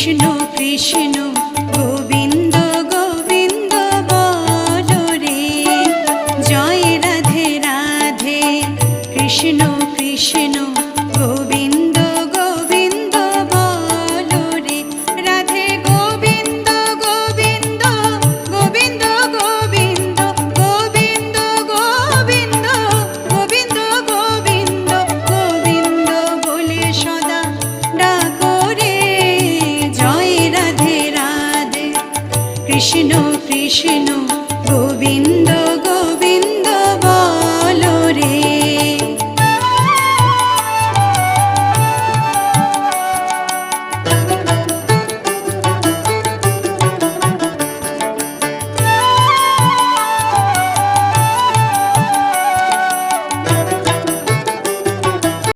কৃষ্ণ কৃষ্ণ গোবিন্দ গোবিন্দ বলো রে, জয় রাধে রাধে কৃষ্ণ কৃষ্ণ গোবিন্দ গোবিন্দ বলো রে, রাধে গোবিন্দ গোবিন্দ গোবিন্দ গোবিন্দ গোবিন্দ গোবিন্দ গোবিন্দ গোবিন্দ গোবিন্দ বলে সদা ডাকো রে, জয় রাধে রাধে কৃষ্ণ কৃষ্ণ গোবিন্দ